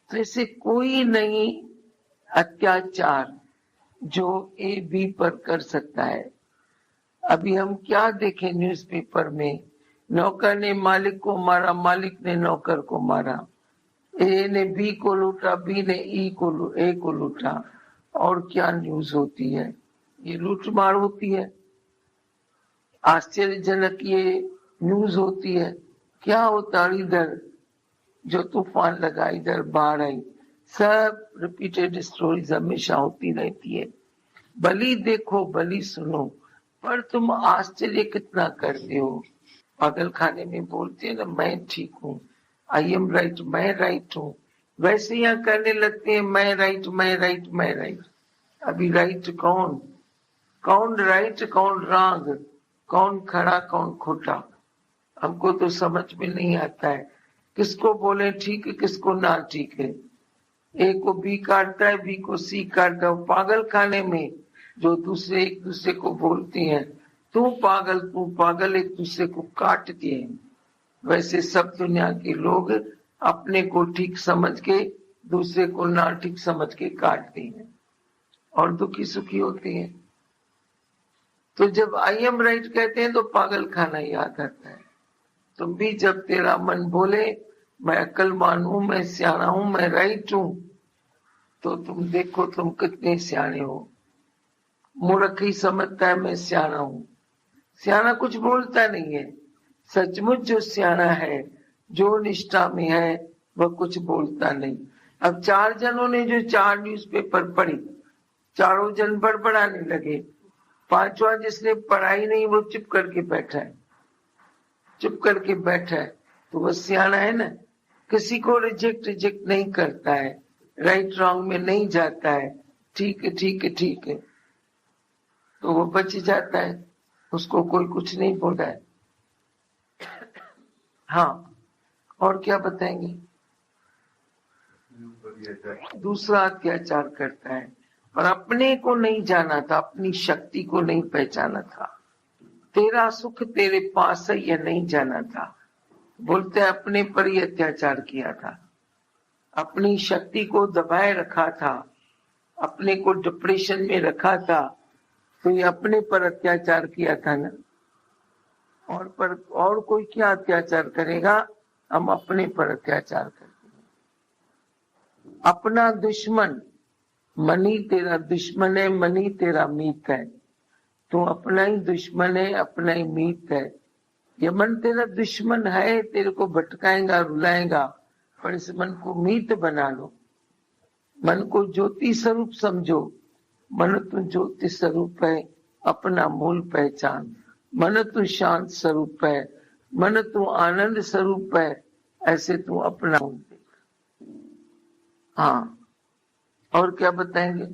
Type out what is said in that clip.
तो ऐसे कोई नहीं अत्याचार जो ए बी पर कर सकता है। अभी हम क्या देखें न्यूज़पेपर में, नौकर ने मालिक को मारा, मालिक ने नौकर को मारा, ए ने बी को लूटा, बी ने ए को लूटा। और क्या न्यूज होती है, ये लूटमार होती है। आश्चर्यजनक ये न्यूज होती है। क्या होता है इधर, जो तूफान लगा, इधर बाढ़ आई, सब रिपीटेड स्टोरीज हमेशा होती रहती है। बलि देखो बलि सुनो, पर तुम आश्चर्य कितना करते हो। पागल खाने में बोलते हैं ना, मैं ठीक हूँ, आई एम राइट, मैं राइट हूँ, वैसे यहाँ करने लगते हैं मैं राइट मैं राइट मैं राइट। अभी राइट कौन, कौन राइट कौन रॉन्ग, कौन खड़ा कौन खोटा, हमको तो समझ में नहीं आता है। किसको बोले ठीक है, किसको ना ठीक है। ए को बी काटता है, बी को सी काटता है। पागल खाने में जो दूसरे एक दूसरे को बोलती हैं, तू पागल, एक दूसरे को काटती है। वैसे सब दुनिया के लोग अपने को ठीक समझ के दूसरे को ना ठीक समझ के काटते हैं और दुखी सुखी होते हैं। तो जब आई एम राइट कहते हैं तो पागल खाना याद आता है। तुम भी जब तेरा मन बोले मैं अक्लवान हूं, मैं सियाना हूं, मैं राइट हूं, तो तुम देखो तुम कितने सियाने हो। मूर्ख ही समझता है मैं सियाना हूं, सियाना कुछ बोलता नहीं है। सचमुच जो सियाना है, जो निष्ठा में है, वह कुछ बोलता नहीं। अब 4 जनों ने जो 4 न्यूज़पेपर पढ़ी, चारों जन बड़बड़ाने लगे। 5वां जिसने पढ़ाई नहीं वो चुप करके बैठा है, चुप करके बैठा है, तो वो सियाना है ना। किसी को रिजेक्ट नहीं करता है, राइट रॉन्ग में नहीं जाता है, ठीक है ठीक है ठीक है, तो वो बच जाता है, उसको कोई कुछ नहीं बोला है। हाँ, और क्या बताएंगे। दूसरा अत्याचार करता है और अपने को नहीं जाना था, अपनी शक्ति को नहीं पहचाना था। तेरा सुख तेरे पास है यह नहीं जाना था। बोलते अपने पर ही अत्याचार किया था, अपनी शक्ति को दबाए रखा था, अपने को डिप्रेशन में रखा था, तो ये अपने पर अत्याचार किया था ना। और कोई क्या अत्याचार करेगा, हम अपने पर अत्याचार करते हैं। अपना दुश्मन, मनी तेरा दुश्मन है, मनी तेरा मीत है। तू अपना ही दुश्मन है, अपना ही मीत है। ये मन तेरा दुश्मन है, तेरे को भटकाएगा रुलाएगा, पर इस मन को मीत बना लो। मन को ज्योति स्वरूप समझो। मन तू ज्योति स्वरूप है, अपना मूल पहचान। मन तू शांत स्वरूप है, मन तू आनंद स्वरूप है, ऐसे तू अपना। हाँ, और क्या बताएंगे।